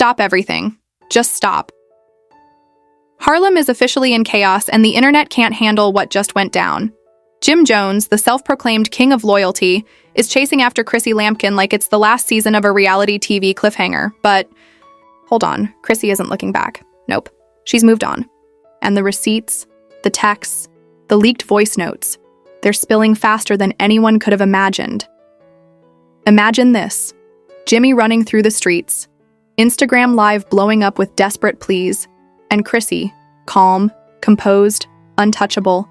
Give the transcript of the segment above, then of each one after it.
Stop everything. Just stop. Harlem is officially in chaos, and the internet can't handle what just went down. Jim Jones, the self-proclaimed king of loyalty, is chasing after Chrissy Lampkin like it's the last season of a reality TV cliffhanger. But hold on, Chrissy isn't looking back. Nope, she's moved on. And the receipts, the texts, the leaked voice notes, they're spilling faster than anyone could have imagined. Imagine this: Jimmy running through the streets, Instagram Live blowing up with desperate pleas, and Chrissy, calm, composed, untouchable,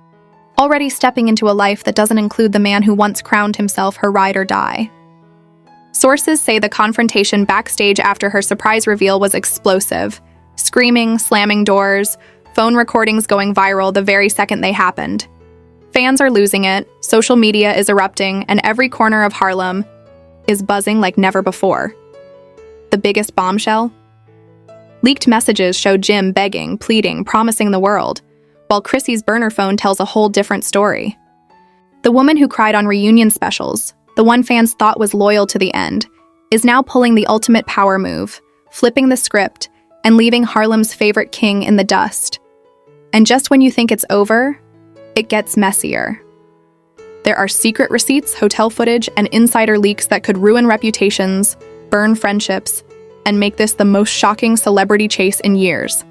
already stepping into a life that doesn't include the man who once crowned himself her ride or die. Sources say the confrontation backstage after her surprise reveal was explosive. Screaming, slamming doors, phone recordings going viral the very second they happened. Fans are losing it, social media is erupting, and every corner of Harlem is buzzing like never before. The biggest bombshell? Leaked messages show Jim begging, pleading, promising the world, while Chrissy's burner phone tells a whole different story. The woman who cried on reunion specials, the one fans thought was loyal to the end, is now pulling the ultimate power move, flipping the script, and leaving Harlem's favorite king in the dust. And just when you think it's over, it gets messier. There are secret receipts, hotel footage, and insider leaks that could ruin reputations, burn friendships, and make this the most shocking celebrity chase in years.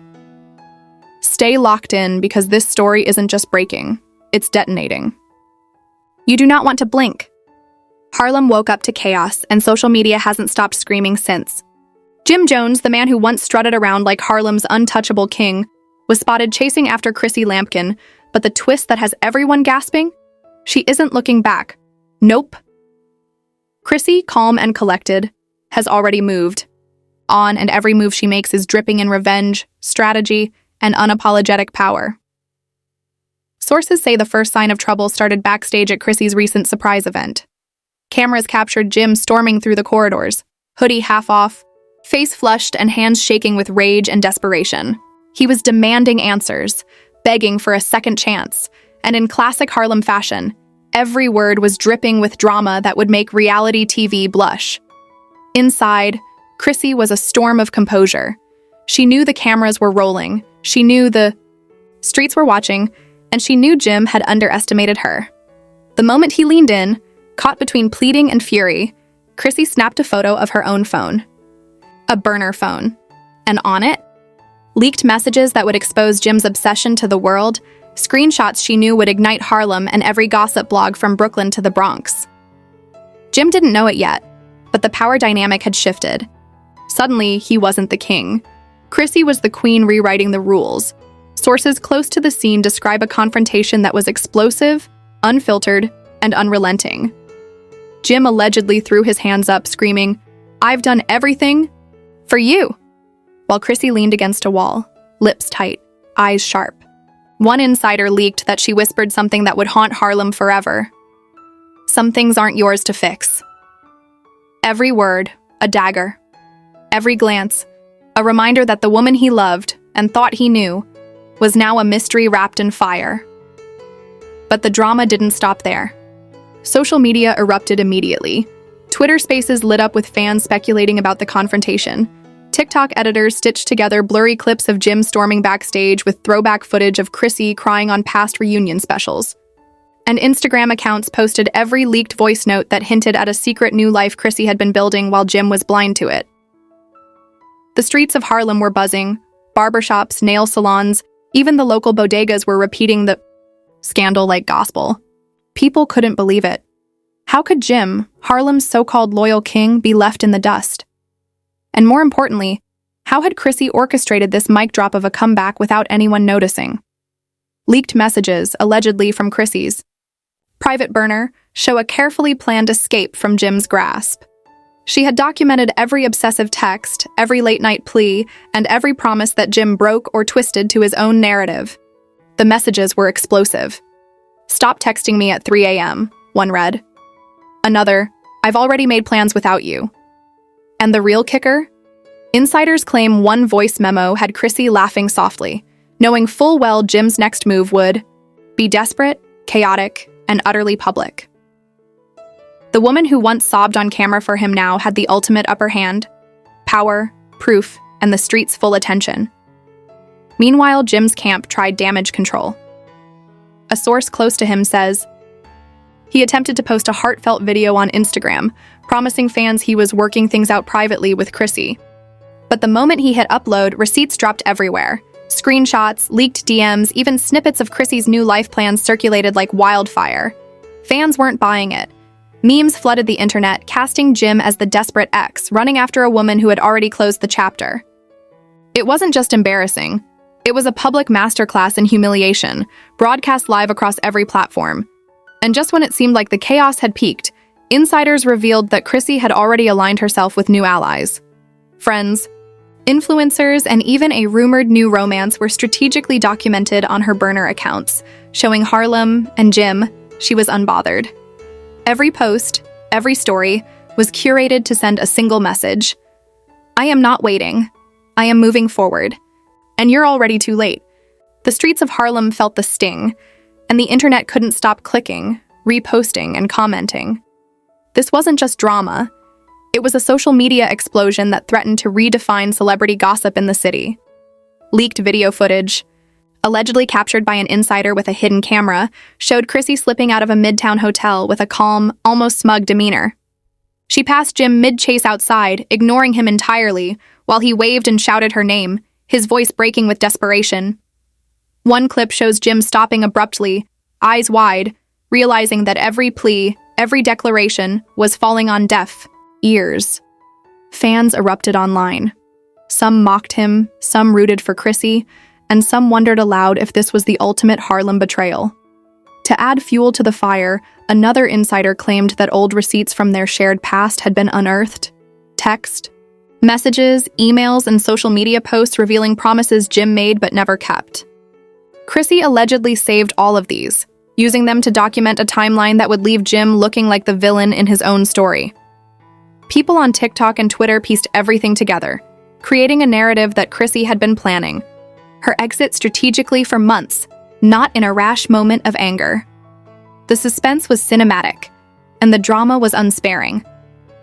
Stay locked in, because this story isn't just breaking, it's detonating. You do not want to blink. Harlem woke up to chaos, and social media hasn't stopped screaming since. Jim Jones, the man who once strutted around like Harlem's untouchable king, was spotted chasing after Chrissy Lampkin, but the twist that has everyone gasping? She isn't looking back. Nope. Chrissy, calm and collected, has already moved on, and every move she makes is dripping in revenge, strategy, and unapologetic power. Sources say the first sign of trouble started backstage at Chrissy's recent surprise event. Cameras captured Jim storming through the corridors, hoodie half off, face flushed and hands shaking with rage and desperation. He was demanding answers, begging for a second chance, and in classic Harlem fashion, every word was dripping with drama that would make reality TV blush. Inside, Chrissy was a storm of composure. She knew the cameras were rolling, she knew the streets were watching, and she knew Jim had underestimated her. The moment he leaned in, caught between pleading and fury, Chrissy snapped a photo of her own phone. A burner phone. And on it, leaked messages that would expose Jim's obsession to the world, screenshots she knew would ignite Harlem and every gossip blog from Brooklyn to the Bronx. Jim didn't know it yet, but the power dynamic had shifted. Suddenly, he wasn't the king. Chrissy was the queen rewriting the rules. Sources close to the scene describe a confrontation that was explosive, unfiltered, and unrelenting. Jim allegedly threw his hands up, screaming, "I've done everything for you," while Chrissy leaned against a wall, lips tight, eyes sharp. One insider leaked that she whispered something that would haunt Harlem forever. "Some things aren't yours to fix." Every word, a dagger. Every glance, a reminder that the woman he loved and thought he knew was now a mystery wrapped in fire. But the drama didn't stop there. Social media erupted immediately. Twitter Spaces lit up with fans speculating about the confrontation. TikTok editors stitched together blurry clips of Jim storming backstage with throwback footage of Chrissy crying on past reunion specials. And Instagram accounts posted every leaked voice note that hinted at a secret new life Chrissy had been building while Jim was blind to it. The streets of Harlem were buzzing. Barbershops, nail salons, even the local bodegas were repeating the scandal like gospel. People couldn't believe it. How could Jim, Harlem's so-called loyal king, be left in the dust? And more importantly, how had Chrissy orchestrated this mic drop of a comeback without anyone noticing? Leaked messages, allegedly from Chrissy's private burner, show a carefully planned escape from Jim's grasp. She had documented every obsessive text, every late-night plea, and every promise that Jim broke or twisted to his own narrative. The messages were explosive. "Stop texting me at 3 a.m., one read. Another, "I've already made plans without you." And the real kicker? Insiders claim one voice memo had Chrissy laughing softly, knowing full well Jim's next move would be desperate, chaotic, and utterly public. The woman who once sobbed on camera for him now had the ultimate upper hand: power, proof, and the street's full attention. Meanwhile, Jim's camp tried damage control. A source close to him says, he attempted to post a heartfelt video on Instagram, promising fans he was working things out privately with Chrissy. But the moment he hit upload, receipts dropped everywhere. Screenshots, leaked DMs, even snippets of Chrissy's new life plans circulated like wildfire. Fans weren't buying it. Memes flooded the internet, casting Jim as the desperate ex, running after a woman who had already closed the chapter. It wasn't just embarrassing. It was a public masterclass in humiliation, broadcast live across every platform. And just when it seemed like the chaos had peaked, insiders revealed that Chrissy had already aligned herself with new allies. Friends, influencers, and even a rumored new romance were strategically documented on her burner accounts, showing Harlem and Jim she was unbothered. Every post, every story, was curated to send a single message. I am not waiting. I am moving forward. And you're already too late. The streets of Harlem felt the sting, and the internet couldn't stop clicking, reposting, and commenting. This wasn't just drama. It was a social media explosion that threatened to redefine celebrity gossip in the city. Leaked video footage, allegedly captured by an insider with a hidden camera, showed Chrissy slipping out of a midtown hotel with a calm, almost smug demeanor. She passed Jim mid-chase outside, ignoring him entirely, while he waved and shouted her name, his voice breaking with desperation. One clip shows Jim stopping abruptly, eyes wide, realizing that every plea, every declaration was falling on deaf ears. Fans erupted online. Some mocked him, some rooted for Chrissy, and some wondered aloud if this was the ultimate Harlem betrayal. To add fuel to the fire, another insider claimed that old receipts from their shared past had been unearthed. Text, messages, emails, and social media posts revealing promises Jim made but never kept. Chrissy allegedly saved all of these, using them to document a timeline that would leave Jim looking like the villain in his own story. People on TikTok and Twitter pieced everything together, creating a narrative that Chrissy had been planning. Her exit strategically for months, not in a rash moment of anger. The suspense was cinematic, and the drama was unsparing.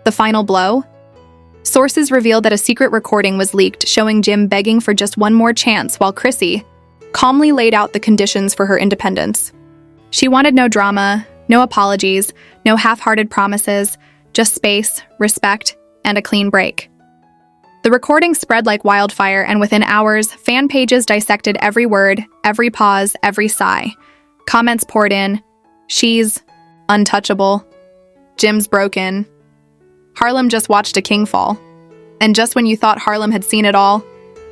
The final blow? Sources revealed that a secret recording was leaked showing Jim begging for just one more chance while Chrissy calmly laid out the conditions for her independence. She wanted no drama, no apologies, no half-hearted promises, just space, respect, and a clean break. The recording spread like wildfire, and within hours, fan pages dissected every word, every pause, every sigh. Comments poured in. She's untouchable. Jim's broken. Harlem just watched a king fall. And just when you thought Harlem had seen it all,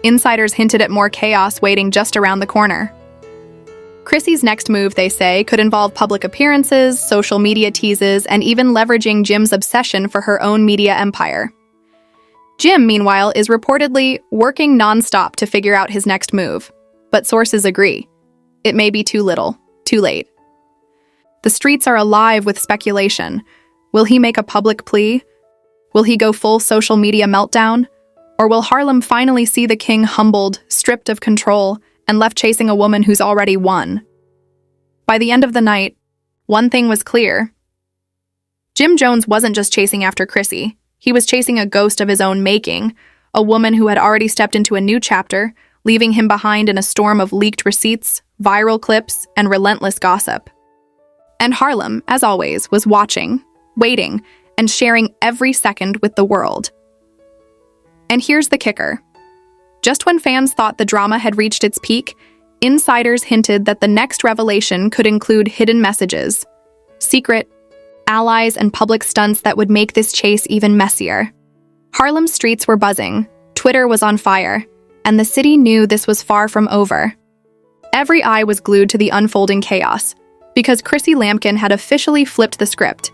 insiders hinted at more chaos waiting just around the corner. Chrissy's next move, they say, could involve public appearances, social media teases, and even leveraging Jim's obsession for her own media empire. Jim, meanwhile, is reportedly working nonstop to figure out his next move, but sources agree. It may be too little, too late. The streets are alive with speculation. Will he make a public plea? Will he go full social media meltdown? Or will Harlem finally see the king humbled, stripped of control, and left chasing a woman who's already won? By the end of the night, one thing was clear. Jim Jones wasn't just chasing after Chrissy. He was chasing a ghost of his own making, a woman who had already stepped into a new chapter, leaving him behind in a storm of leaked receipts, viral clips, and relentless gossip. And Harlem, as always, was watching, waiting, and sharing every second with the world. And here's the kicker. Just when fans thought the drama had reached its peak, insiders hinted that the next revelation could include hidden messages, secret allies, and public stunts that would make this chase even messier. Harlem's streets were buzzing, Twitter was on fire, and the city knew this was far from over. Every eye was glued to the unfolding chaos, because Chrissy Lampkin had officially flipped the script,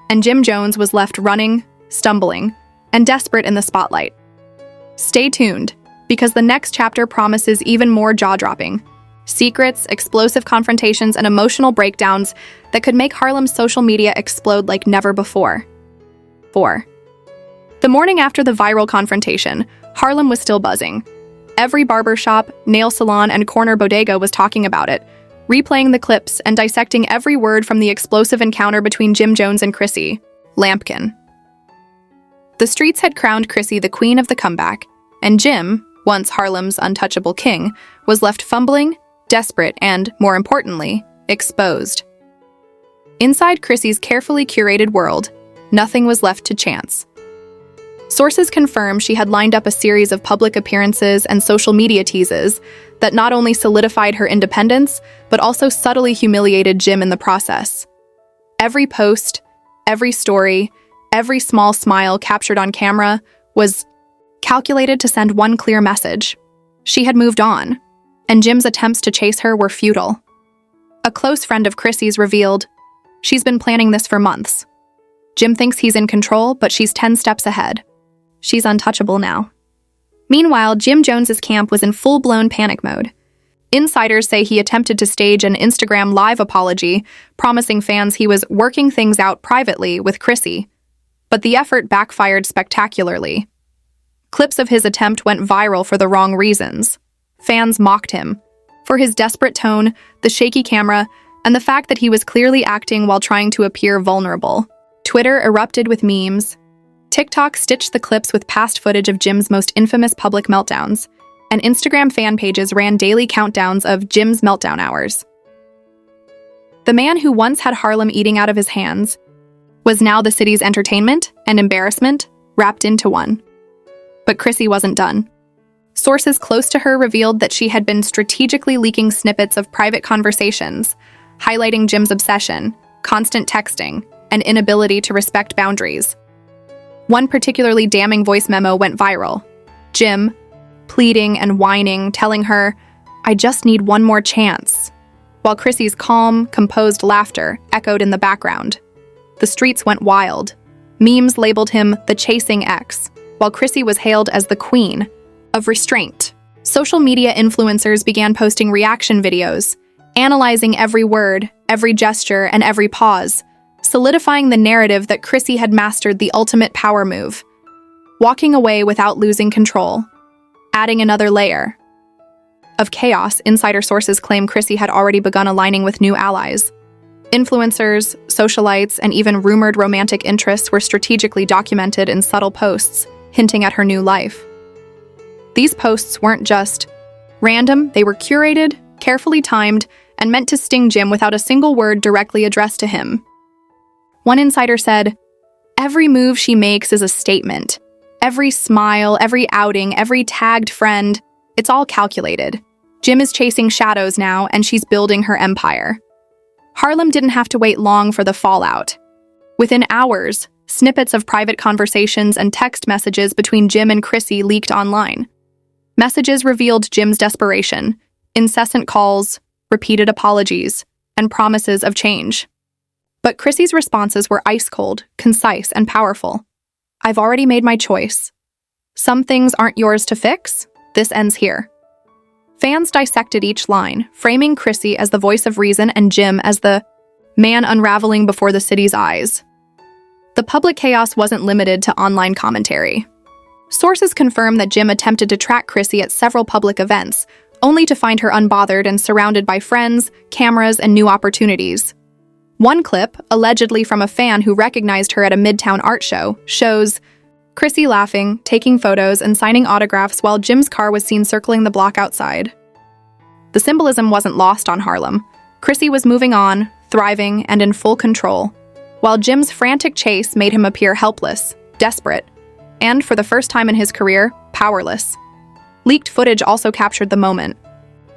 and Jim Jones was left running, stumbling, and desperate in the spotlight. Stay tuned, because the next chapter promises even more jaw-dropping. Secrets, explosive confrontations, and emotional breakdowns that could make Harlem's social media explode like never before. 4. The morning after the viral confrontation, Harlem was still buzzing. Every barbershop, nail salon, and corner bodega was talking about it, replaying the clips and dissecting every word from the explosive encounter between Jim Jones and Chrissy Lampkin. The streets had crowned Chrissy the queen of the comeback, and Jim, once Harlem's untouchable king, was left fumbling, desperate, and, more importantly, exposed. Inside Chrissy's carefully curated world, nothing was left to chance. Sources confirm she had lined up a series of public appearances and social media teases that not only solidified her independence, but also subtly humiliated Jim in the process. Every post, every story, every small smile captured on camera was calculated to send one clear message. She had moved on, and Jim's attempts to chase her were futile. A close friend of Chrissy's revealed, "She's been planning this for months. Jim thinks he's in control, but she's 10 steps ahead. She's untouchable now." Meanwhile, Jim Jones's camp was in full-blown panic mode. Insiders say he attempted to stage an Instagram Live apology, promising fans he was working things out privately with Chrissy. But the effort backfired spectacularly. Clips of his attempt went viral for the wrong reasons. Fans mocked him for his desperate tone, the shaky camera, and the fact that he was clearly acting while trying to appear vulnerable. Twitter erupted with memes. TikTok stitched the clips with past footage of Jim's most infamous public meltdowns, and Instagram fan pages ran daily countdowns of Jim's meltdown hours. The man who once had Harlem eating out of his hands was now the city's entertainment and embarrassment wrapped into one. But Chrissy wasn't done. Sources close to her revealed that she had been strategically leaking snippets of private conversations, highlighting Jim's obsession, constant texting, and inability to respect boundaries. One particularly damning voice memo went viral. Jim, pleading and whining, telling her, "I just need one more chance," while Chrissy's calm, composed laughter echoed in the background. The streets went wild. Memes labeled him the chasing ex, while Chrissy was hailed as the queen of restraint. Social media influencers began posting reaction videos, analyzing every word, every gesture, and every pause, solidifying the narrative that Chrissy had mastered the ultimate power move, walking away without losing control, adding another layer of chaos. Insider sources claim Chrissy had already begun aligning with new allies. Influencers, socialites, and even rumored romantic interests were strategically documented in subtle posts, hinting at her new life. These posts weren't just random, they were curated, carefully timed, and meant to sting Jim without a single word directly addressed to him. One insider said, "Every move she makes is a statement. Every smile, every outing, every tagged friend, it's all calculated. Jim is chasing shadows now, and she's building her empire." Harlem didn't have to wait long for the fallout. Within hours, snippets of private conversations and text messages between Jim and Chrissy leaked online. Messages revealed Jim's desperation, incessant calls, repeated apologies, and promises of change. But Chrissy's responses were ice-cold, concise, and powerful. "I've already made my choice. Some things aren't yours to fix. This ends here." Fans dissected each line, framing Chrissy as the voice of reason and Jim as the man unraveling before the city's eyes. The public chaos wasn't limited to online commentary. Sources confirm that Jim attempted to track Chrissy at several public events, only to find her unbothered and surrounded by friends, cameras, and new opportunities. One clip, allegedly from a fan who recognized her at a Midtown art show, shows Chrissy laughing, taking photos, and signing autographs while Jim's car was seen circling the block outside. The symbolism wasn't lost on Harlem. Chrissy was moving on, thriving, and in full control, while Jim's frantic chase made him appear helpless, desperate, and, for the first time in his career, powerless. Leaked footage also captured the moment.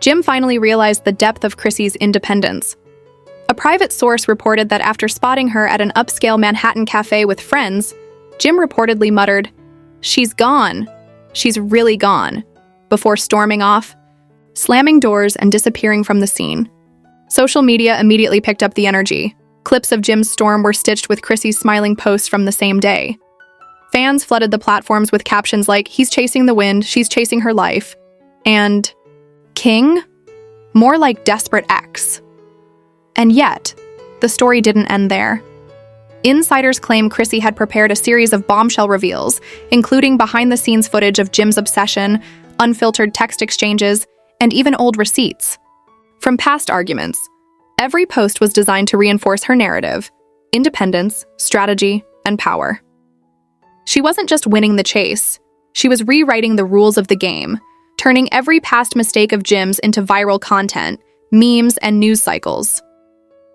Jim finally realized the depth of Chrissy's independence. A private source reported that after spotting her at an upscale Manhattan cafe with friends, Jim reportedly muttered, "She's gone. She's really gone," before storming off, slamming doors and disappearing from the scene. Social media immediately picked up the energy. Clips of Jim's storm were stitched with Chrissy's smiling posts from the same day. Fans flooded the platforms with captions like, "He's chasing the wind, she's chasing her life," and "King? More like desperate ex." And yet, the story didn't end there. Insiders claim Chrissy had prepared a series of bombshell reveals, including behind-the-scenes footage of Jim's obsession, unfiltered text exchanges, and even old receipts. From past arguments, every post was designed to reinforce her narrative, independence, strategy, and power. She wasn't just winning the chase, she was rewriting the rules of the game, turning every past mistake of Jim's into viral content, memes, and news cycles.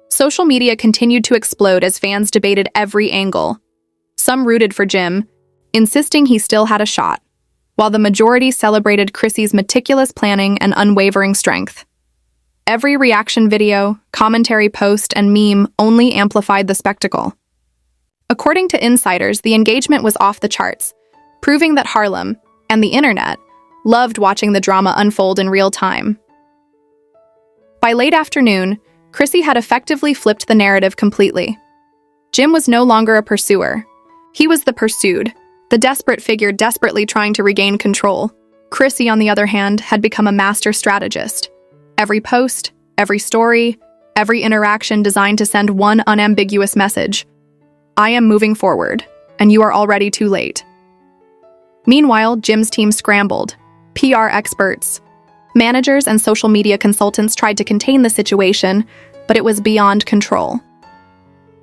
Social media continued to explode as fans debated every angle. Some rooted for Jim, insisting he still had a shot, while the majority celebrated Chrissy's meticulous planning and unwavering strength. Every reaction video, commentary post, and meme only amplified the spectacle. According to insiders, the engagement was off the charts, proving that Harlem, and the internet, loved watching the drama unfold in real time. By late afternoon, Chrissy had effectively flipped the narrative completely. Jim was no longer a pursuer. He was the pursued, the desperate figure desperately trying to regain control. Chrissy, on the other hand, had become a master strategist. Every post, every story, every interaction designed to send one unambiguous message: I am moving forward, and you are already too late. Meanwhile, Jim's team scrambled. PR experts, managers, and social media consultants tried to contain the situation, but it was beyond control.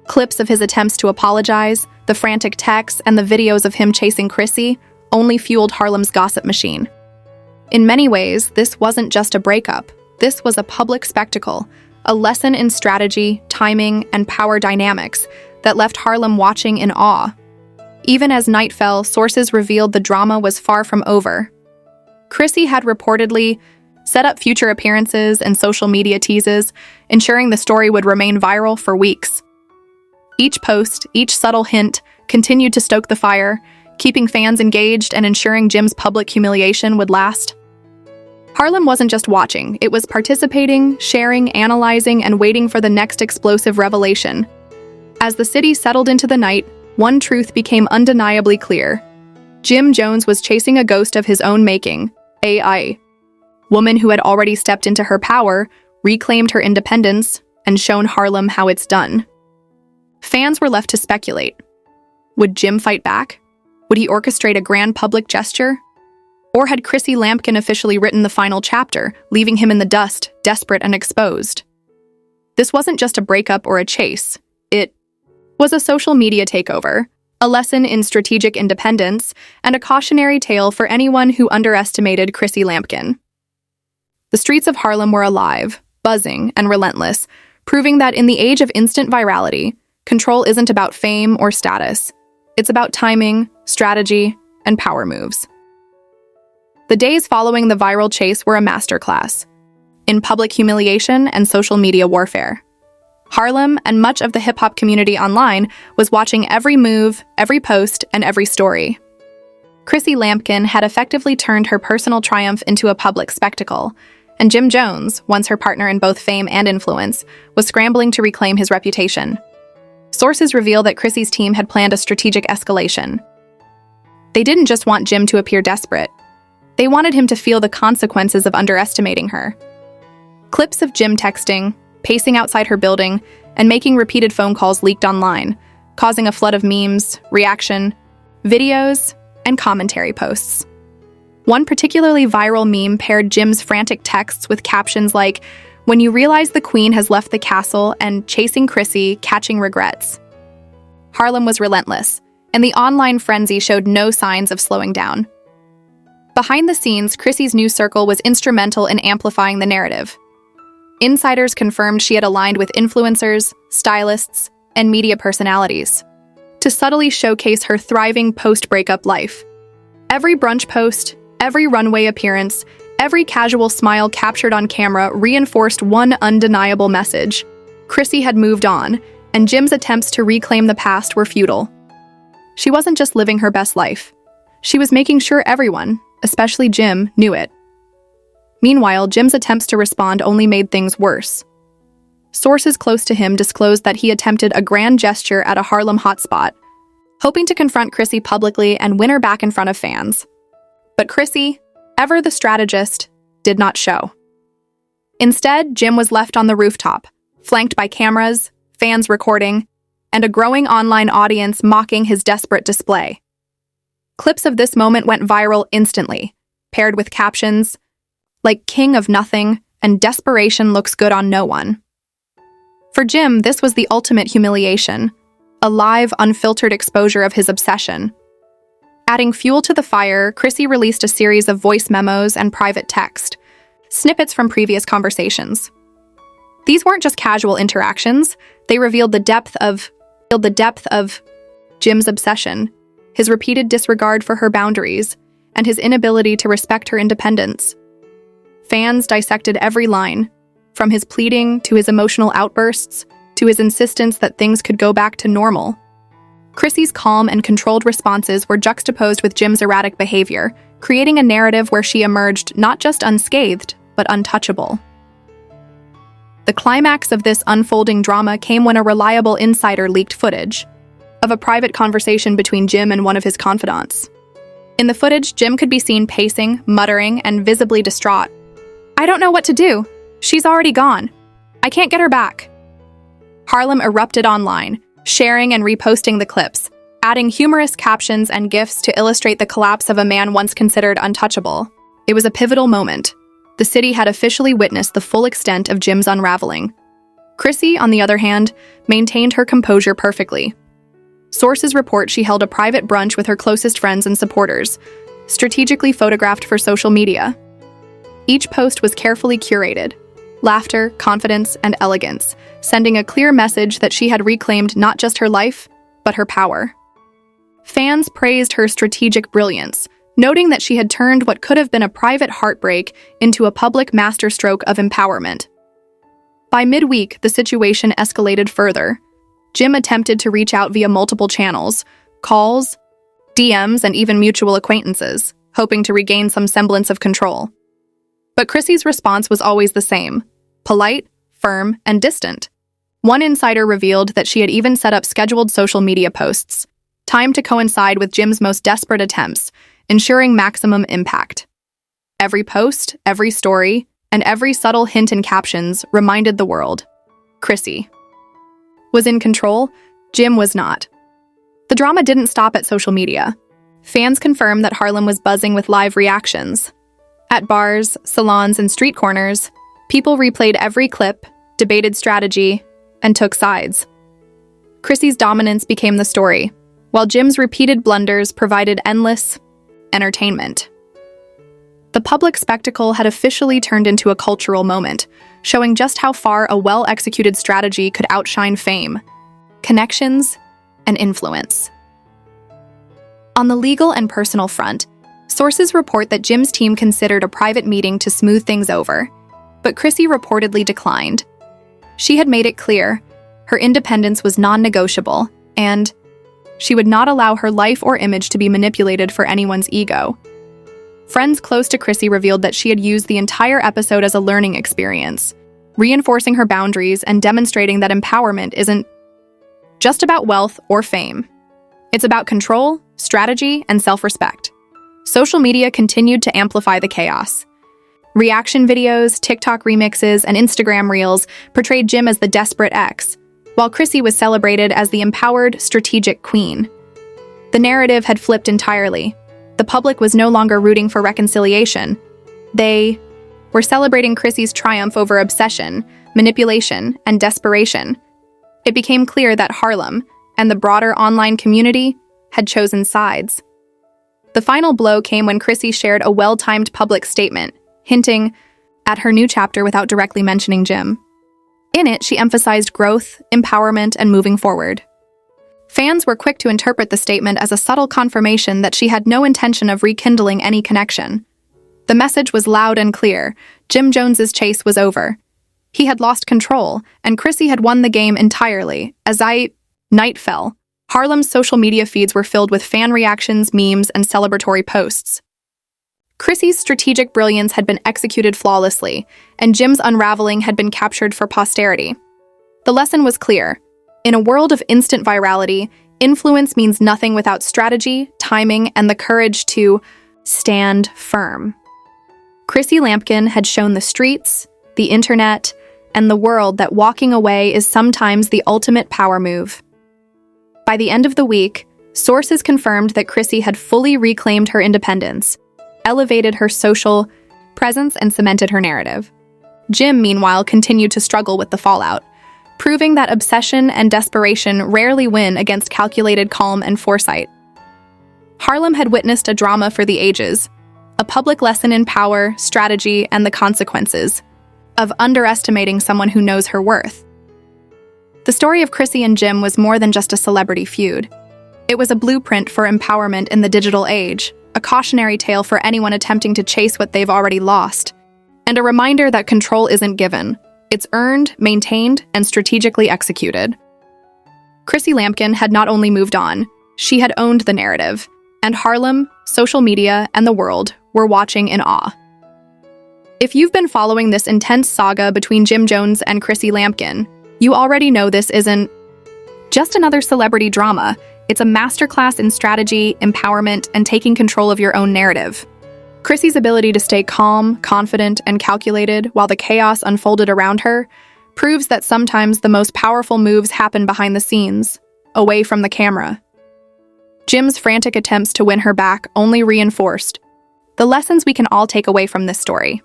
Clips of his attempts to apologize, the frantic texts, and the videos of him chasing Chrissy only fueled Harlem's gossip machine. In many ways, this wasn't just a breakup. This was a public spectacle, a lesson in strategy, timing, and power dynamics that left Harlem watching in awe. Even as night fell, sources revealed the drama was far from over. Chrissy had reportedly set up future appearances and social media teases, ensuring the story would remain viral for weeks. Each post, each subtle hint, continued to stoke the fire, keeping fans engaged and ensuring Jim's public humiliation would last. Harlem wasn't just watching, it was participating, sharing, analyzing, and waiting for the next explosive revelation. As the city settled into the night, one truth became undeniably clear. Jim Jones was chasing a ghost of his own making, AI. Woman who had already stepped into her power, reclaimed her independence, and shown Harlem how it's done. Fans were left to speculate. Would Jim fight back? Would he orchestrate a grand public gesture? Or had Chrissy Lampkin officially written the final chapter, leaving him in the dust, desperate and exposed? This wasn't just a breakup or a chase. It was a social media takeover, a lesson in strategic independence, and a cautionary tale for anyone who underestimated Chrissy Lampkin. The streets of Harlem were alive, buzzing, and relentless, proving that in the age of instant virality, control isn't about fame or status. It's about timing, strategy, and power moves. The days following the viral chase were a masterclass in public humiliation and social media warfare. Harlem, and much of the hip-hop community online, was watching every move, every post, and every story. Chrissy Lampkin had effectively turned her personal triumph into a public spectacle, and Jim Jones, once her partner in both fame and influence, was scrambling to reclaim his reputation. Sources reveal that Chrissy's team had planned a strategic escalation. They didn't just want Jim to appear desperate. They wanted him to feel the consequences of underestimating her. Clips of Jim texting, pacing outside her building, and making repeated phone calls leaked online, causing a flood of memes, reaction, videos, and commentary posts. One particularly viral meme paired Jim's frantic texts with captions like, "When you realize the queen has left the castle," and "Chasing Chrissy, catching regrets." Harlem was relentless, and the online frenzy showed no signs of slowing down. Behind the scenes, Chrissy's news circle was instrumental in amplifying the narrative. Insiders confirmed she had aligned with influencers, stylists, and media personalities to subtly showcase her thriving post-breakup life. Every brunch post, every runway appearance, every casual smile captured on camera reinforced one undeniable message: Chrissy had moved on, and Jim's attempts to reclaim the past were futile. She wasn't just living her best life. She was making sure everyone, especially Jim, knew it. Meanwhile, Jim's attempts to respond only made things worse. Sources close to him disclosed that he attempted a grand gesture at a Harlem hotspot, hoping to confront Chrissy publicly and win her back in front of fans. But Chrissy, ever the strategist, did not show. Instead, Jim was left on the rooftop, flanked by cameras, fans recording, and a growing online audience mocking his desperate display. Clips of this moment went viral instantly, paired with captions like "King of Nothing" and "Desperation looks good on no one." For Jim, this was the ultimate humiliation, a live, unfiltered exposure of his obsession. Adding fuel to the fire, Chrissy released a series of voice memos and private text, snippets from previous conversations. These weren't just casual interactions, they revealed the depth of Jim's obsession, his repeated disregard for her boundaries, and his inability to respect her independence. Fans dissected every line, from his pleading to his emotional outbursts to his insistence that things could go back to normal. Chrissy's calm and controlled responses were juxtaposed with Jim's erratic behavior, creating a narrative where she emerged not just unscathed, but untouchable. The climax of this unfolding drama came when a reliable insider leaked footage of a private conversation between Jim and one of his confidants. In the footage, Jim could be seen pacing, muttering, and visibly distraught. "I don't know what to do. She's already gone. I can't get her back." Harlem erupted online, sharing and reposting the clips, adding humorous captions and GIFs to illustrate the collapse of a man once considered untouchable. It was a pivotal moment. The city had officially witnessed the full extent of Jim's unraveling. Chrissy, on the other hand, maintained her composure perfectly. Sources report she held a private brunch with her closest friends and supporters, strategically photographed for social media. Each post was carefully curated: laughter, confidence, and elegance, sending a clear message that she had reclaimed not just her life, but her power. Fans praised her strategic brilliance, noting that she had turned what could have been a private heartbreak into a public masterstroke of empowerment. By midweek, the situation escalated further. Jim attempted to reach out via multiple channels: calls, DMs, and even mutual acquaintances, hoping to regain some semblance of control. But Chrissy's response was always the same: polite, firm, and distant. One insider revealed that she had even set up scheduled social media posts, timed to coincide with Jim's most desperate attempts, ensuring maximum impact. Every post, every story, and every subtle hint in captions reminded the world: Chrissy was in control, Jim was not. The drama didn't stop at social media. Fans confirmed that Harlem was buzzing with live reactions. At bars, salons, and street corners, people replayed every clip, debated strategy, and took sides. Chrissy's dominance became the story, while Jim's repeated blunders provided endless entertainment. The public spectacle had officially turned into a cultural moment, showing just how far a well-executed strategy could outshine fame, connections, and influence. On the legal and personal front, sources report that Jim's team considered a private meeting to smooth things over, but Chrissy reportedly declined. She had made it clear her independence was non-negotiable, and she would not allow her life or image to be manipulated for anyone's ego. Friends close to Chrissy revealed that she had used the entire episode as a learning experience, reinforcing her boundaries and demonstrating that empowerment isn't just about wealth or fame. It's about control, strategy, and self-respect. Social media continued to amplify the chaos. Reaction videos, TikTok remixes, and Instagram reels portrayed Jim as the desperate ex, while Chrissy was celebrated as the empowered, strategic queen. The narrative had flipped entirely. The public was no longer rooting for reconciliation. They were celebrating Chrissy's triumph over obsession, manipulation, and desperation. It became clear that Harlem and the broader online community had chosen sides. The final blow came when Chrissy shared a well-timed public statement, hinting at her new chapter without directly mentioning Jim. In it, she emphasized growth, empowerment, and moving forward. Fans were quick to interpret the statement as a subtle confirmation that she had no intention of rekindling any connection. The message was loud and clear: Jim Jones's chase was over. He had lost control, and Chrissy had won the game entirely. As night fell, Harlem's social media feeds were filled with fan reactions, memes, and celebratory posts. Chrissy's strategic brilliance had been executed flawlessly, and Jim's unraveling had been captured for posterity. The lesson was clear. In a world of instant virality, influence means nothing without strategy, timing, and the courage to stand firm. Chrissy Lampkin had shown the streets, the internet, and the world that walking away is sometimes the ultimate power move. By the end of the week, sources confirmed that Chrissy had fully reclaimed her independence, elevated her social presence, and cemented her narrative. Jim, meanwhile, continued to struggle with the fallout, proving that obsession and desperation rarely win against calculated calm and foresight. Harlem had witnessed a drama for the ages, a public lesson in power, strategy, and the consequences of underestimating someone who knows her worth. The story of Chrissy and Jim was more than just a celebrity feud. It was a blueprint for empowerment in the digital age, a cautionary tale for anyone attempting to chase what they've already lost, and a reminder that control isn't given. It's earned, maintained, and strategically executed. Chrissy Lampkin had not only moved on, she had owned the narrative, and Harlem, social media, and the world were watching in awe. If you've been following this intense saga between Jim Jones and Chrissy Lampkin, you already know this isn't just another celebrity drama. It's a masterclass in strategy, empowerment, and taking control of your own narrative. Chrissy's ability to stay calm, confident, and calculated while the chaos unfolded around her proves that sometimes the most powerful moves happen behind the scenes, away from the camera. Jim's frantic attempts to win her back only reinforced the lessons we can all take away from this story.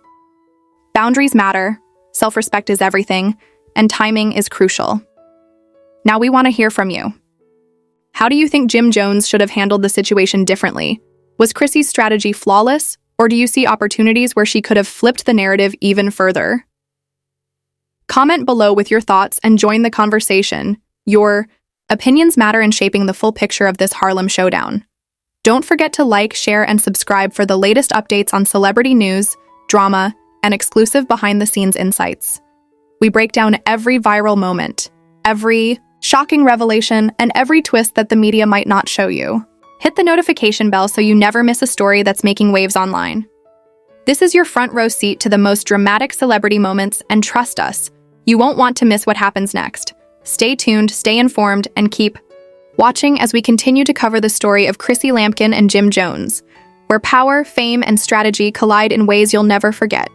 Boundaries matter, self-respect is everything, and timing is crucial. Now we want to hear from you. How do you think Jim Jones should have handled the situation differently? Was Chrissy's strategy flawless, or do you see opportunities where she could have flipped the narrative even further? Comment below with your thoughts and join the conversation. Your opinions matter in shaping the full picture of this Harlem showdown. Don't forget to like, share, and subscribe for the latest updates on celebrity news, drama, and exclusive behind-the-scenes insights. We break down every viral moment, every shocking revelation, and every twist that the media might not show you. Hit the notification bell so you never miss a story that's making waves online. This is your front row seat to the most dramatic celebrity moments, and trust us, you won't want to miss what happens next. Stay tuned, stay informed, and keep watching as we continue to cover the story of Chrissy Lampkin and Jim Jones, where power, fame, and strategy collide in ways you'll never forget.